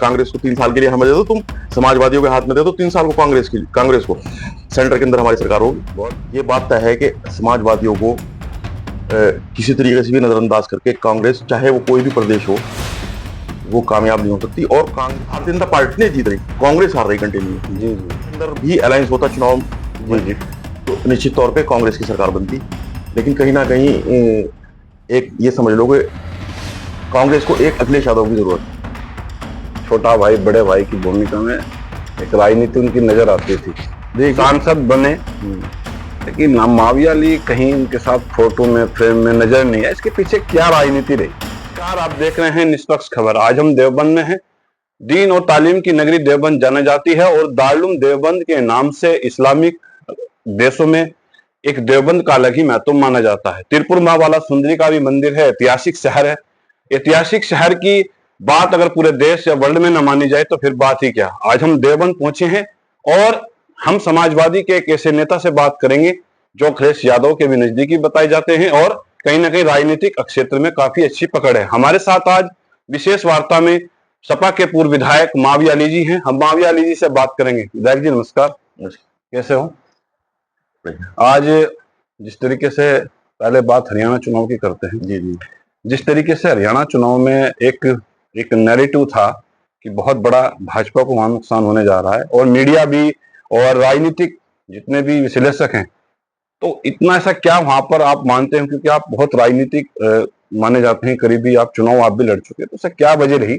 कांग्रेस को 3 साल के लिए हमें दे दो, तुम समाजवादियों के हाथ में दे दो 3 साल को, कांग्रेस को सेंटर के अंदर हमारी सरकार होगी। ये बात तय है कि समाजवादियों को किसी तरीके से भी नजरअंदाज करके कांग्रेस, चाहे वो कोई भी प्रदेश हो, वो कामयाब नहीं हो सकती। और भारतीय जनता पार्टी नहीं जीत रही, कांग्रेस हार रही कंटिन्यू। जी अंदर भी अलायंस होता चुनाव जी तो निश्चित तौर पे कांग्रेस की सरकार बनती, लेकिन कहीं ना कहीं एक ये समझ लो कि कांग्रेस को एक अखिलेश यादव की जरूरत है। छोटा भाई बड़े भाई की भूमिका में एक राजनीति उनकी नजर आती थी। सांसद बने, लेकिन माविया अली कहीं उनके साथ फोटो में, फ्रेम में नजर नहीं है। इसके पीछे क्या राजनीति रही? कार आप देख रहे हैं निष्पक्ष खबर। आज हम देवबंद में हैं। दीन और तालीम की नगरी देवबंद जाना जाती है और दारुल देवबंद के नाम से इस्लामिक देशों में एक देवबंद का अलग ही महत्व माना जाता है। तिरपुर माँ वाला सुंदरी का भी मंदिर है, ऐतिहासिक शहर है। ऐतिहासिक शहर की बात अगर पूरे देश या वर्ल्ड में न मानी जाए तो फिर बात ही क्या। आज हम देवबंद पहुंचे हैं और हम समाजवादी के एक ऐसे नेता से बात करेंगे जो अखिलेश यादव के भी नजदीकी बताए जाते हैं और कहीं ना कहीं राजनीतिक क्षेत्र में काफी अच्छी पकड़ है। हमारे साथ आज विशेष वार्ता में सपा के पूर्व विधायक माविया अली जी हैं। हम माविया अली जी से बात करेंगे। विधायक जी नमस्कार, कैसे हो? आज जिस तरीके से पहले बात हरियाणा चुनाव की करते हैं। जी जी। जिस तरीके से हरियाणा चुनाव में एक नैरेटिव था कि बहुत बड़ा भाजपा को वहां नुकसान होने जा रहा है, और मीडिया भी और राजनीतिक जितने भी विश्लेषक हैं, तो इतना ऐसा क्या वहां पर आप मानते हैं, क्योंकि आप बहुत राजनीतिक माने जाते हैं, करीबी आप चुनाव आप भी लड़ चुके हैं, तो ऐसा क्या वजह रही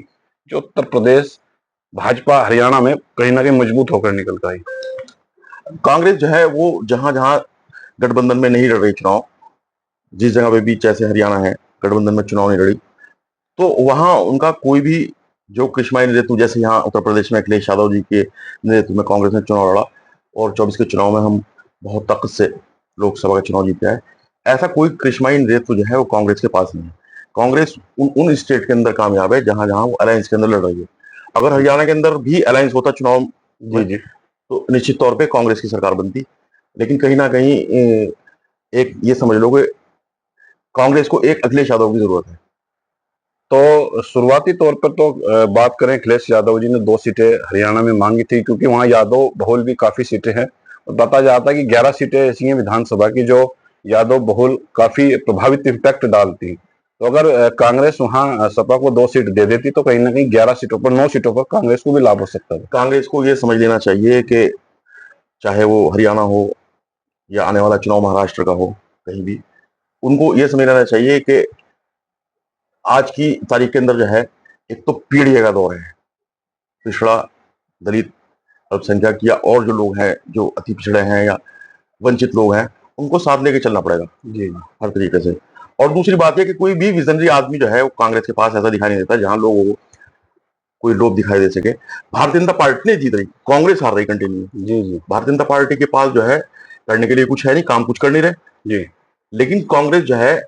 जो उत्तर प्रदेश भाजपा हरियाणा में कहीं ना कहीं मजबूत होकर निकल कर आई? कांग्रेस जो है वो जहां जहां गठबंधन में नहीं लड़ रही चुनाव, जिस जगह पे भी, जैसे हरियाणा है गठबंधन में चुनाव नहीं लड़ी, तो वहां उनका कोई भी जो कृष्माई नेतृत्व, जैसे यहाँ उत्तर प्रदेश में अखिलेश यादव जी के नेतृत्व में कांग्रेस ने चुनाव लड़ा और 24 के चुनाव में हम बहुत ताकत से लोकसभा का चुनाव जीते हैं, ऐसा कोई कृष्माई नेतृत्व जो है वो कांग्रेस के पास नहीं है। कांग्रेस उन स्टेट के अंदर कामयाब है जहां जहां वो अलायंस के अंदर लड़ रही है। अगर हरियाणा के अंदर भी अलायंस होता चुनाव जी तो निश्चित तौर पे कांग्रेस की सरकार बनती, लेकिन कहीं ना कहीं एक ये समझ लो कि कांग्रेस को एक अखिलेश यादव की जरूरत है। तो शुरुआती तौर पर तो बात करें, अखिलेश यादव जी ने 2 सीटें हरियाणा में मांगी थी, क्योंकि वहां यादव बहुल भी काफी सीटें हैं और बताया जाता है कि 11 सीटें ऐसी हैं विधानसभा की जो यादव बहुल काफी प्रभावित इम्पैक्ट डालती। तो अगर कांग्रेस वहां सपा को 2 सीट दे देती तो कहीं ना कहीं 11 सीटों पर, 9 सीटों पर कांग्रेस को भी लाभ हो सकता है। कांग्रेस को ये समझ लेना चाहिए कि चाहे वो हरियाणा हो या आने वाला चुनाव महाराष्ट्र का हो, कहीं भी उनको ये समझ लेना चाहिए कि आज की तारीख के अंदर जो है, एक तो पीढ़ी का दौर है, पिछड़ा, दलित, अल्पसंख्यक या और जो लोग हैं जो अति पिछड़े हैं या वंचित लोग हैं, उनको साथ लेके चलना पड़ेगा जी हर तरीके से। और दूसरी बात यह कि कोई भी विजनरी आदमी जो है वो कांग्रेस के पास ऐसा दिखाई नहीं देता जहां लोगों को कोई लोभ दिखाई दे सके। भारतीय जनता पार्टी नहीं जीत रही, कांग्रेस हार रही कंटिन्यू। जी भारतीय जनता पार्टी के पास जो है करने के लिए कुछ है नहीं, काम कुछ कर नहीं रहे जी। लेकिन कांग्रेस जो है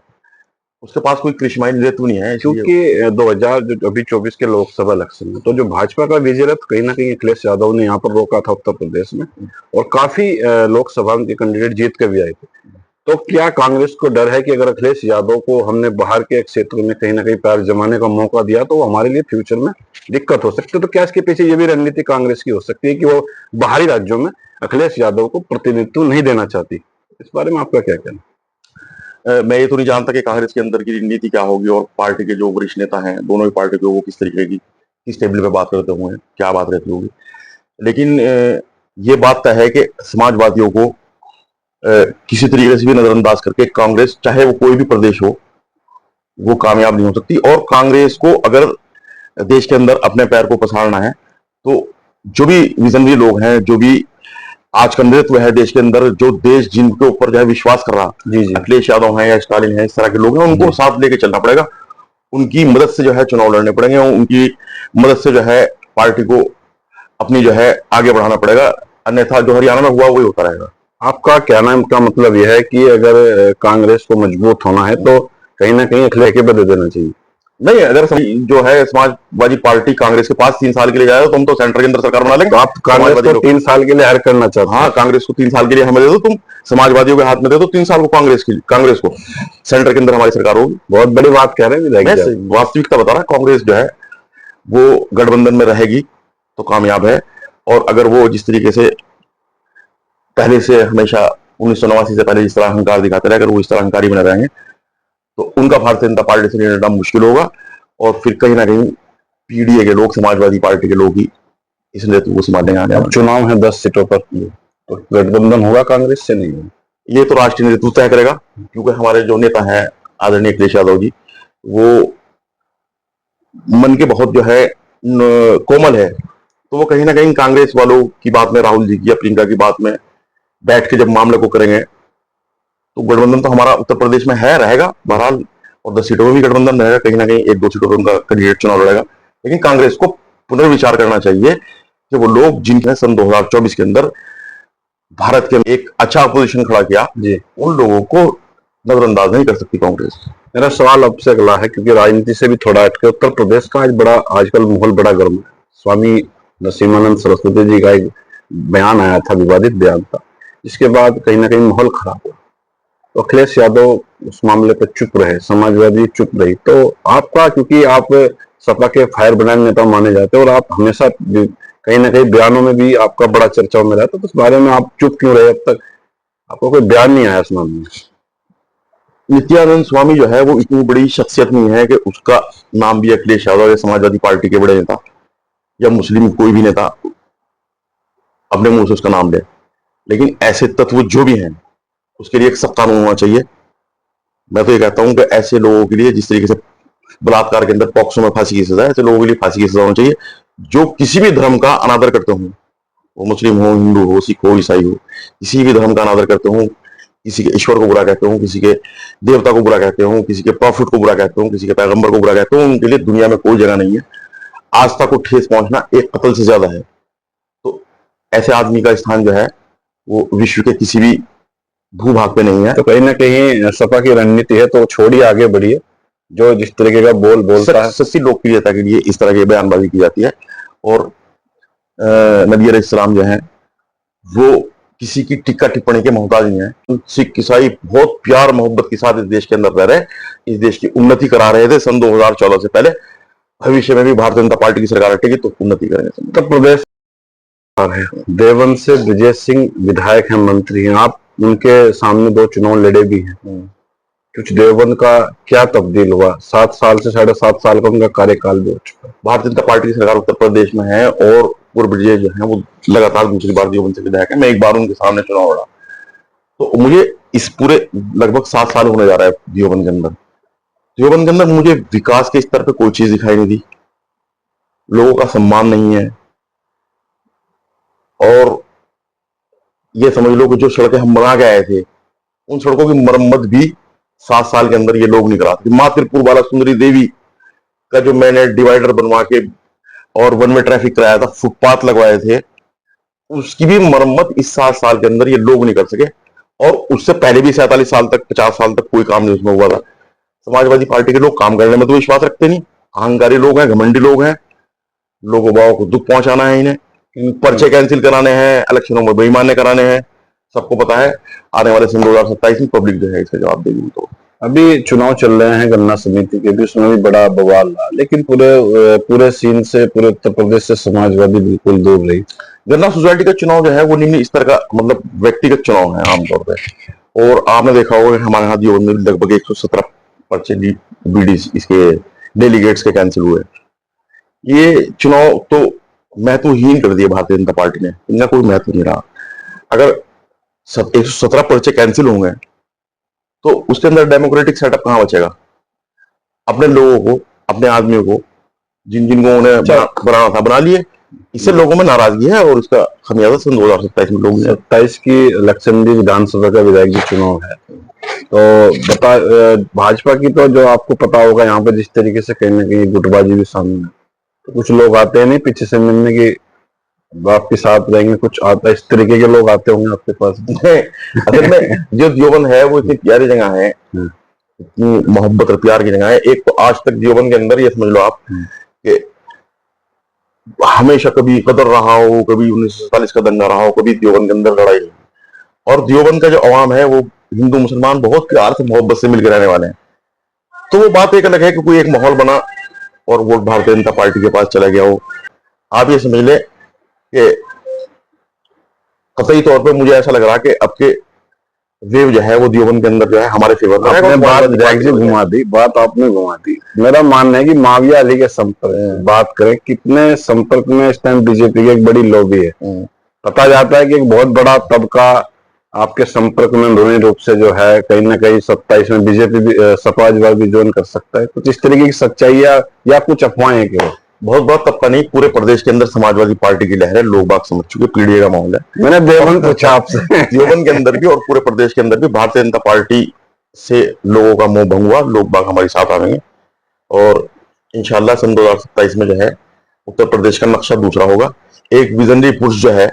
उसके पास कोई कृष्माई नेतृत्व नहीं है। क्योंकि 2024 के लोकसभा इलेक्शन में तो जो भाजपा का विजय रथ कहीं ना कहीं अखिलेश यादव ने यहाँ पर रोका था उत्तर प्रदेश में, और काफी लोकसभा के कैंडिडेट जीत के भी आए थे। तो क्या कांग्रेस को डर है कि अगर अखिलेश यादव को हमने बाहर के क्षेत्र में कहीं ना कहीं पैर जमाने का मौका दिया तो वो हमारे लिए फ्यूचर में दिक्कत हो सकती है? तो क्या इसके पीछे ये भी रणनीति कांग्रेस की हो सकती है कि वो बाहरी राज्यों में अखिलेश यादव को प्रतिनिधित्व नहीं देना चाहती? इस बारे में आपका क्या कहना? मैं ये तो नहीं जानता कि कांग्रेस के अंदर की रणनीति क्या होगी और पार्टी के जो वरिष्ठ नेता हैं दोनों ही पार्टी के, वो किस तरीके की, किस टेबल पे बात करते हुए, क्या बात रहती होगी। लेकिन ये बात तय है कि समाजवादियों को किसी तरीके से भी नजरअंदाज करके कांग्रेस, चाहे वो कोई भी प्रदेश हो, वो कामयाब नहीं हो सकती। और कांग्रेस को अगर देश के अंदर अपने पैर को पसारना है तो जो भी विजनरी लोग हैं, जो भी आज का नेतृत्व है देश के अंदर, जो देश जिनके ऊपर जो है विश्वास कर रहा, जी अखिलेश यादव है या स्टालिन है, इस तरह के लोग हैं, उनको साथ लेके चलना पड़ेगा। उनकी मदद से जो है चुनाव लड़ने पड़ेंगे, उनकी मदद से जो है पार्टी को अपनी जो है आगे बढ़ाना पड़ेगा, अन्यथा जो हरियाणा में हुआ वही होता रहेगा। आपका कहना का मतलब यह है कि अगर कांग्रेस को मजबूत होना है तो कहीं ना कहीं अखिलेश के बदल देना चाहिए? नहीं, अगर जो है समाजवादी पार्टी कांग्रेस के पास 3 साल के लिए जाए तो हम तो सेंटर के अंदर सरकार बना लेंगे। तो आप कांग्रेस को 3 साल के लिए हायर करना चाहते हैं? हाँ, कांग्रेस को 3 साल के लिए हमें दे दो, तुम समाजवादियों के हाथ में दे दो 3 साल को, कांग्रेस को सेंटर के अंदर हमारी सरकार होगी। बहुत बड़ी बात कह रहे हैं विधायक जी। वास्तविकता बता रहा, कांग्रेस जो है वो गठबंधन में रहेगी तो कामयाब है। और अगर वो जिस तरीके से पहले से हमेशा 1989 से पहले जिस तरह अहंकार दिखाते रहे, अगर वो इस तरह अहंकारी बने रहेंगे तो उनका भारतीय जनता पार्टी से निर्णय मुश्किल होगा। और फिर कहीं ना कहीं पीडीए के लोग, समाजवादी पार्टी के लोग ही इस नेतृत्व को संभालने आने अब चुनाव है 10 सीटों पर, तो गठबंधन होगा कांग्रेस से? नहीं होगा, ये तो राष्ट्रीय नेतृत्व तय करेगा, क्योंकि हमारे जो नेता हैं आदरणीय अखिलेश यादव जी, वो मन के बहुत जो है कोमल है। तो वो कहीं ना कहीं कांग्रेस वालों की बात में, राहुल जी की या प्रियंका की बात में बैठ के जब मामले को करेंगे, तो गठबंधन तो हमारा उत्तर प्रदेश में है, रहेगा बहरहाल, और 10 सीटों में भी गठबंधन रहेगा, कहीं ना कहीं 1-2 सीटों पर उनका कैंडिडेट चुनाव लड़ेगा। लेकिन कांग्रेस को पुनर्विचार करना चाहिए कि वो लोग जिनने सन 2024 के अंदर भारत के एक अच्छा अपोजिशन खड़ा किया जी, उन लोगों को नजरअंदाज नहीं कर सकती कांग्रेस। मेरा सवाल अब से अगला है, क्योंकि राजनीति से भी थोड़ा हटके उत्तर प्रदेश का आज आजकल माहौल बड़ा गर्म है। स्वामी नरसिम्हानंद सरस्वती जी का एक बयान आया था, विवादित बयान था, जिसके बाद कहीं ना कहीं माहौल खराब हुआ। तो अखिलेश यादव उस मामले पर चुप रहे, समाजवादी चुप रही। तो आपका, क्योंकि आप सपा के फायर ब्रांड नेता माने जाते हैं और आप हमेशा कहीं ना कहीं बयानों में भी आपका बड़ा चर्चाओं में रहता, तो उस बारे में आप चुप क्यों रहे? अब तक आपको कोई बयान नहीं आया इस मामले में? नित्यानंद स्वामी जो है वो इतनी बड़ी शख्सियत नहीं है कि उसका नाम भी अखिलेश यादव या समाजवादी पार्टी के बड़े नेता या मुस्लिम कोई भी नेता अपने मुंह से उसका नाम ले। लेकिन ऐसे तत्व जो भी हैं उसके लिए एक सख्त कानून होना चाहिए। मैं तो ये कहता हूं कि ऐसे लोगों के लिए, जिस तरीके से बलात्कार के अंदर पॉक्सो में फांसी की सजा है, ऐसे लोगों के लिए फांसी की सजा होनी चाहिए जो किसी भी धर्म का अनादर करते हों, वो मुस्लिम हो, हिंदू हो, सिख हो, ईसाई हो, किसी भी धर्म का अनादर करते हों, किसी के ईश्वर को बुरा कहते हों, किसी के देवता को बुरा कहते हों, किसी के प्रॉफिट को बुरा कहते हों, किसी के पैगंबर को बुरा कहते हों, उनके लिए दुनिया में कोई जगह नहीं है। आस्था को ठेस पहुंचना एक कत्ल से ज्यादा है। तो ऐसे आदमी का स्थान जो है वो विश्व के किसी भी भूभाग पे नहीं है। तो कहीं ना कहीं सपा की रणनीति है, तो छोड़िए, आगे बढ़िए। जो जिस तरीके का बोलता है, सच्ची लोकप्रियता के लिए इस तरह की बयानबाजी की जाती है। और नबी अलैहिस्सलाम जो है वो किसी की टिक्का टिप्पणी के मोहताज नहीं है। सिख ईसाई बहुत प्यार मोहब्बत के साथ इस देश के अंदर रह रहे, इस देश की उन्नति करा रहे थे सन 2014 से पहले। भविष्य में भी भारतीय जनता पार्टी की सरकार हटेगी तो उन्नति करेंगे। उत्तर प्रदेश है, देवबंद से ब्रजेश सिंह विधायक हैं, मंत्री हैं, आप उनके सामने 2 चुनाव लड़े भी हैं। कुछ देवबंद का क्या तब्दील हुआ? 7 साल से 7.5 साल का उनका कार्यकाल भी हो चुका है। भारतीय जनता पार्टी की सरकार उत्तर प्रदेश में है और पूर्व ब्रजेश जो है वो लगातार दूसरी बार देवबंद से विधायक है। मैं एक बार उनके सामने चुनाव लड़ा, तो मुझे इस पूरे लगभग 7 साल होने जा रहा है देवबंद के अंदर मुझे विकास के स्तर पे कोई चीज दिखाई नहीं दी, लोगों का सम्मान नहीं है। और ये समझ लो कि जो सड़कें हम बना के आए थे उन सड़कों की मरम्मत भी 7 साल के अंदर ये लोग नहीं कराते। माँ त्रिपुर बाला सुंदरी देवी का जो मैंने डिवाइडर बनवा के और वन वे ट्रैफिक कराया था, फुटपाथ लगवाए थे, उसकी भी मरम्मत इस 7 साल के अंदर ये लोग नहीं कर सके। और उससे पहले भी 47 साल तक, 50 साल तक कोई काम नहीं उसमें हुआ था। समाजवादी पार्टी के लोग काम करने में तो विश्वास रखते नहीं, अहंकारी लोग हैं, घमंडी लोग हैं, लोगों बागों को दुख पहुंचाना है इन्हें, पर्चे कैंसिल कराने हैं, इलेक्शनों में बेईमानी कराने हैं, सबको पता है। आने वाले सन 2027 में पब्लिक जो है इसका जवाब देगी। तो अभी चुनाव चल रहे हैं गन्ना समिति के भी, उसमें भी बड़ा बवाल रहा, लेकिन पूरे सीन से, पूरे उत्तर प्रदेश से समाजवादी बिल्कुल दूर रही। गन्ना सोसाइटी का चुनाव जो है वो निम्न स्तर का, मतलब व्यक्तिगत चुनाव है आमतौर पर। और आपने देखा होगा हमारे यहाँ देवबंद में लगभग 117 पर्चे बीडी इसके डेलीगेट्स के कैंसिल हुए। ये चुनाव तो महत्वहीन कर दिया भारतीय जनता पार्टी ने, इनका कोई महत्व नहीं रहा। अगर 117 पर्चे कैंसिल होंगे तो उसके अंदर डेमोक्रेटिक सेटअप कहां बचेगा? अपने लोगों को, अपने आदमियों को, जिनको उन्हें बनाना था बना लिए। इससे लोगों में नाराजगी है और उसका खमियाजा सन 2027 में लोग 27 की लक्षद्वीप विधानसभा का विधायक जी चुनाव है। तो भाजपा की तो जो आपको पता होगा, यहाँ पर जिस तरीके से कहीं ना कहीं गुटबाजी भी सामने है, तो कुछ लोग आते हैं नहीं पीछे से मिलने की, आपके साथ रहेंगे, कुछ आता इस तरीके के लोग आते होंगे आपके पास? असल में जो देवबंद है वो इतनी प्यारी जगह है, इतनी मोहब्बत और प्यार की जगह है। एक तो आज तक देवबंद के अंदर ये समझ लो आप कि हमेशा कभी कदर रहा हो, कभी 1947 का दंगा रहा हो, कभी देवबंद के अंदर लड़ाई। और देवबंद का जो अवाम है वो हिंदू मुसलमान बहुत प्यार से मोहब्बत से मिलकर रहने वाले हैं। तो वो बात एक अलग है कि कोई एक माहौल बना और वोट भारतीय जनता पार्टी के पास चला गया हो, आप ये समझ लें कि कतई तौर पे मुझे ऐसा लग रहा कि अब के वेव जो है वो देवबंद के अंदर जो है हमारे फेवर में आपने बात रहेगा। घुमा दी, बात आपने घुमा दी। मेरा मानना है कि माविया अली के संपर्क बात करें, कितने संपर्क में इस टाइम बीजेपी की एक बड़ी लॉबी है। पता जाता है कि एक बहुत बड़ा तबका आपके संपर्क में अंदरूनी रूप से जो है कहीं ना कहीं 27 में बीजेपी भी समाजवाद भी ज्वाइन कर सकता है। कुछ इस तरीके की सच्चाई या कुछ अफवाहें हैं केवल? बहुत बहुत तबका नहीं, पूरे प्रदेश के अंदर समाजवादी पार्टी की लहर है, लोग बाग समझ चुके, पीड़िए का माहौल है। मैंने देवबंद पूछा आपसे। देवबंद के अंदर भी और पूरे प्रदेश के अंदर भी भारतीय जनता पार्टी से लोगों का मोह भंग हुआ, लोग बाग हमारे साथ आ रहे हैं और इंशाल्लाह सन 2027 में जो है उत्तर प्रदेश का नक्शा दूसरा होगा। एक विजनरी पुरुष जो है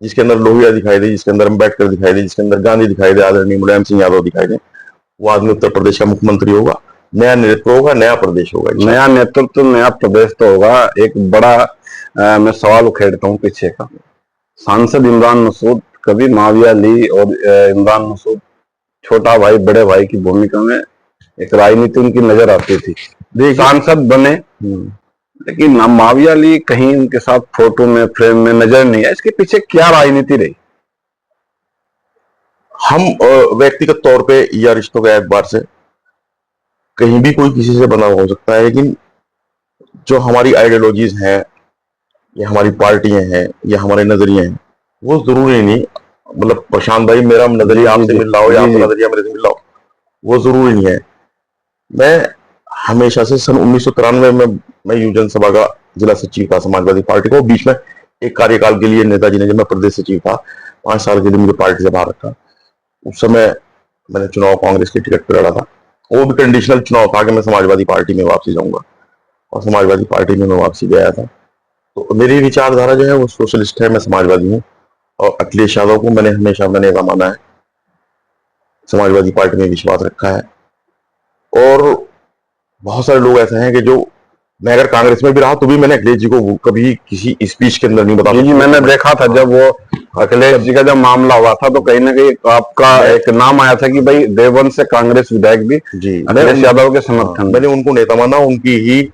जिसके अंदर लोहिया दिखाई दे, जिसके अंदर अम्बेडकर दिखाई दे, जिसके अंदर गांधी दिखाई दे, आदरणीय मुलायम सिंह यादव दिखाई दे, वो आदमी उत्तर प्रदेश का मुख्यमंत्री होगा। नया नेतृत्व होगा, नया प्रदेश होगा, नया नेतृत्व, नया प्रदेश तो होगा। एक बड़ा मैं सवाल उखेड़ता हूँ पीछे का। सांसद इमरान मसूद, कभी माविया अली और इमरान मसूद छोटा भाई बड़े भाई की भूमिका में एक राजनीति उनकी नजर आती थी। सांसद बने, लेकिन माविया अली कहीं उनके साथ फोटो में फ्रेम में नजर नहीं है। इसके पीछे क्या राजनीति रही? हम व्यक्तिगत तौर पे या रिश्तों के एतबार से कहीं भी कोई किसी से बना हो सकता है, लेकिन जो हमारी आइडियोलॉजीज हैं या हमारी पार्टियां हैं या हमारे नजरिए हैं वो जरूरी नहीं, मतलब प्रशांत भाई मेरा नजरिया आपसे मिल रहा हो या आपका नजरिया मेरे से मिल रहा हो, वो जरूरी नहीं है। मैं हमेशा से सन 1993 में मैं युवजन सभा का जिला सचिव था समाजवादी पार्टी को। बीच में एक कार्यकाल के लिए नेताजी ने, जब मैं प्रदेश सचिव था 5 साल के लिए, मुझे पार्टी से बाहर रखा। उस समय मैंने चुनाव कांग्रेस के टिकट पर लड़ा था, वो भी कंडीशनल चुनाव था कि मैं समाजवादी पार्टी में वापसी जाऊंगा और समाजवादी पार्टी में मैं वापसी गया था। तो मेरी विचारधारा जो है वो सोशलिस्ट है, मैं समाजवादी हूँ और अखिलेश यादव को मैंने ऐसा माना है, समाजवादी पार्टी में विश्वास रखा है। और बहुत सारे लोग ऐसे हैं कि जो, मैं अगर कांग्रेस में भी रहा तो भी मैंने अखिलेश जी को कभी किसी स्पीच के अंदर नहीं बताया। जी, मैंने देखा था जब वो अखिलेश जी का जब मामला हुआ था तो कहीं ना कहीं आपका एक नाम आया था कि भाई देवबंद से कांग्रेस विधायक भी जी अखिलेश यादव के समर्थन। मैंने उनको नेता माना, उनकी ही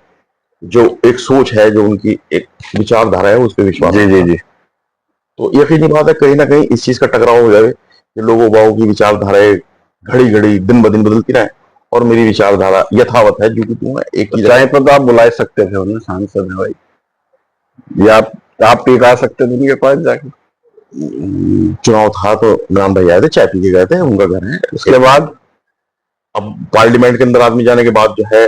जो एक सोच है, जो उनकी एक विचारधारा है उस पर विश्वास। जी जी जी। तो यकीनी बात है कहीं ना कहीं इस चीज का टकराव हो जाए कि लोगों बागों की विचारधाराएं घड़ी घड़ी दिन ब दिन बदलती रहे और मेरी विचारधारा यथावत है जो कि तू है एक ही। चाहे पर तो आप बुला सकते थे उन्हें, सांसद है भाई, या आप टिका सकते थे उनके पास जाके। चुनाव था तो इमरान भाई आए थे, चाय पी के गए थे, उनका घर है। उसके बाद अब पार्लियामेंट के अंदर आदमी जाने के बाद जो है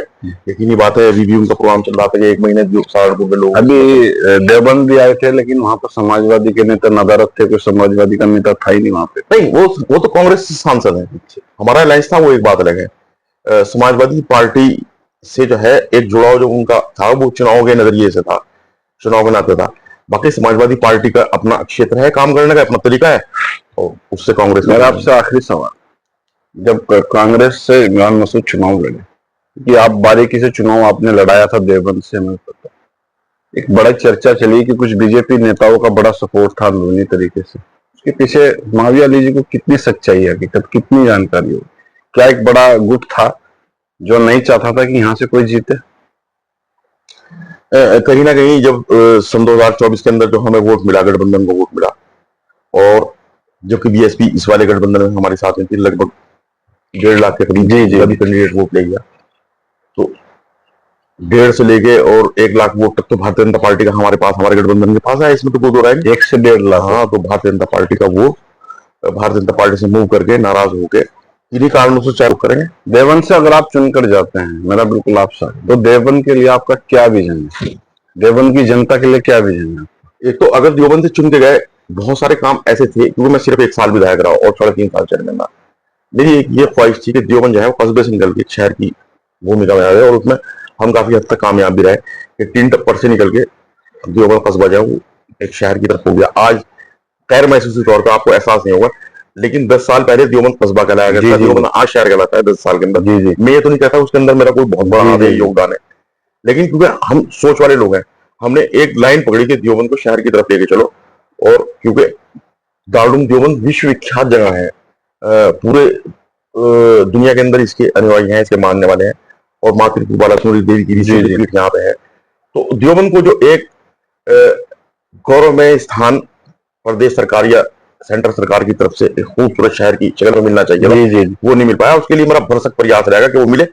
यकीनी बात है, अभी भी उनका प्रोग्राम चल रहा था कि 1 महीने सहारनपुर में लोग। अभी देवबंद भी आए थे, लेकिन वहां पर समाजवादी के नेता नदारत थे, कोई समाजवादी का नेता था ही नहीं वहां पे। नहीं, वो तो कांग्रेस सांसद है, हमारा अलायंस था, वो एक बात अलग है। समाजवादी पार्टी से जो है एक जुड़ाव जो उनका था वो चुनाव के नजरिए से था, चुनाव के नाते था। बाकी समाजवादी पार्टी का अपना क्षेत्र है काम करने का, अपना तरीका है और उससे कांग्रेस। मेरा आपसे आखिरी सवाल, जब कांग्रेस से इमरान मसूद चुनाव लड़े, कि आप बारीकी से चुनाव आपने लड़ाया था देवबंद से, हमें पता, एक बड़ा चर्चा चली कि कुछ बीजेपी नेताओं का बड़ा सपोर्ट था अंदरूनी तरीके से। उसके पीछे माविया अली जी को कितनी सच्चाई है, हकीकत कितनी जानकारी हो? क्या एक बड़ा गुट था जो नहीं चाहता था कि यहाँ से कोई जीते? कहीं ना कहीं जब सन 2024 के अंदर जो हमें वोट मिला, गठबंधन को वोट मिला, और जबकि बीएसपी इस वाले गठबंधन में हमारे साथ में थी, लगभग 1.5 लाख के करीब सभी कैंडिडेट वोट ले गया। तो 1.5 से लेके और 1 लाख वोट तक तो भारतीय जनता पार्टी का हमारे पास, हमारे गठबंधन के पास है, इसमें तो कोई दो राय नहीं। 1 से 1.5 लाख। हाँ, तो भारतीय जनता पार्टी का वोट भारतीय जनता पार्टी से मूव करके नाराज होकर इन्हीं कारणों से चालू करेंगे। देवबंद से अगर आप चुनकर जाते हैं, मेरा बिल्कुल आपसे, तो देवबंद के लिए आपका क्या विजन है? देवबंद की जनता के लिए क्या विजन है? एक तो अगर देवबंद से चुन के गए, बहुत सारे काम ऐसे थे, क्योंकि मैं सिर्फ 1 साल विधायक रहा और 3.5 साल चेयरमैन रहा। मेरी एक ये ख्वाहिश थी कि देवबंद जो है वो कस्बे से निकल के शहर की भूमिका में आ गए और उसमें हम काफी हद तक कामयाब भी रहे कि 3 टप्पर से निकल के देवबंद कस्बा जो है वो एक शहर की तरफ हो गया। आज गैर महसूसी तौर पर आपको एहसास नहीं होगा, लेकिन 10 साल पहले देवबंद कस्बा कहलाया गया था, देवबंद आज शहर कहलाता है 10 साल के अंदर। मैं ये तो नहीं कहता उसके अंदर मेरा कोई बहुत बड़ा योगदान है, लेकिन क्योंकि हम सोच वाले लोग हैं, हमने एक लाइन पकड़ी कि देवबंद को शहर की तरफ लेके चलो। और क्योंकि दारुल देवबंद विश्वविख्यात जगह है, पूरे दुनिया के अंदर इसके अनुयायी हैं, इसके मानने वाले हैं, और माँ त्रिपुरा सुंदरी देवी की भी शक्तिपीठ यहाँ पे है। तो देवबंद को जो एक गौरवमय स्थान प्रदेश सरकार या सेंटर सरकार की तरफ से एक खूबसूरत शहर की शक्ल में मिलना चाहिए, वो नहीं मिल पाया। उसके लिए मेरा भरसक प्रयास रहेगा कि वो मिले।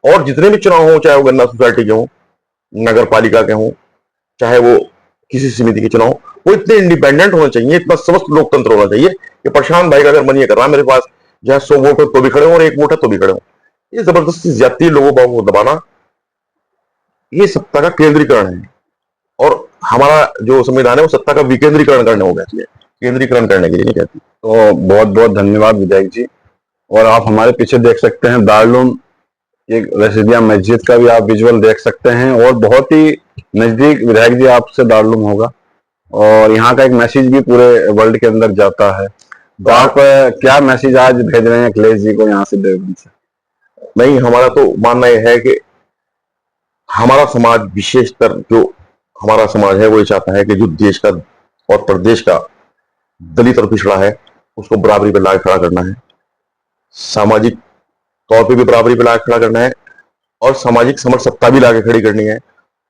और जितने भी चुनाव हो, चाहे वो गन्ना सोसाइटी के हों, नगर पालिका के हों, चाहे वो किसी समिति के चुनाव, वो इतने इंडिपेंडेंट होने चाहिए, इतना स्वस्थ लोकतंत्र होना चाहिए कि प्रशांत भाई का अगर मन ये कर रहा है मेरे पास जहाँ 100 वोट है तो भी खड़े हो और 1 वोट है तो भी खड़े हो, ये जबरदस्ती ज्यादती लोगों को दबाना, ये सत्ता का केंद्रीकरण है। और हमारा जो संविधान है वो सत्ता का विकेंद्रीकरण करने हो गया, केंद्रीकरण करने के लिए नहीं कहती। तो बहुत बहुत धन्यवाद विधायक जी। और आप हमारे पीछे देख सकते हैं दारुल एक रशीदिया मस्जिद का भी आप विजुअल देख सकते हैं, और बहुत ही नजदीक विधायक जी आपसे दारुल होगा, और यहाँ का एक मैसेज भी पूरे वर्ल्ड के अंदर जाता है। तो आप क्या मैसेज आज भेज रहे हैं अखिलेश जी को यहाँ से देवबंद से? नहीं, हमारा तो मानना यह है कि हमारा समाज, विशेषतर जो हमारा समाज है, वो ये चाहता है कि जो देश का और प्रदेश का दलित और पिछड़ा है उसको बराबरी पर लाके खड़ा करना है, सामाजिक तौर पे भी बराबरी पे लाके खड़ा करना है, और सामाजिक समर्थ सत्ता भी लाके खड़ी करनी है।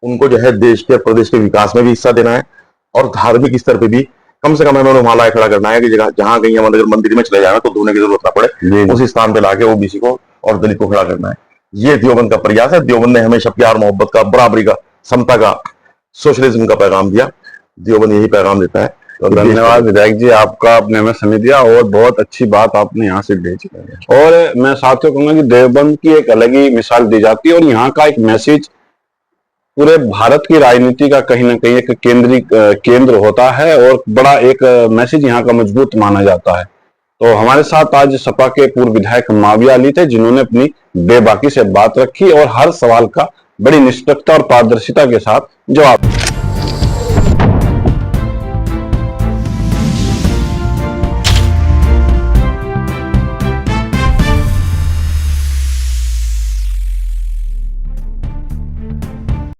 उनको जो है देश के प्रदेश के विकास में भी हिस्सा देना है, और धार्मिक स्तर पे भी कम से कम हमें वहां लाके खड़ा करना है कि जगह जहां कहीं हम अगर मंदिर में चले जाए तो धोने की जरूरत ना पड़े, उसी स्थान पे लाके ओबीसी को और दलित को खड़ा करना है। ये देवबंद का प्रयास है। देवबंद ने हमेशा प्यार मोहब्बत का, बराबरी का, समता का, सोशलिज्म का पैगाम दिया। देवबंद यही पैगाम देता है। तो धन्यवाद विधायक जी, आपका आपने हमें समय दिया और बहुत अच्छी बात आपने यहाँ से भेजी। और मैं साथियों कहूंगा कि देवबंद की एक अलग ही मिसाल दी जाती है, और यहाँ का एक मैसेज पूरे भारत की राजनीति का कहीं ना कहीं एक केंद्र होता है, और बड़ा एक मैसेज यहाँ का मजबूत माना जाता है। तो हमारे साथ आज सपा के पूर्व विधायक माविया अली थे, जिन्होंने अपनी बेबाकी से बात रखी और हर सवाल का बड़ी निष्पक्षता और पारदर्शिता के साथ जवाब दिया।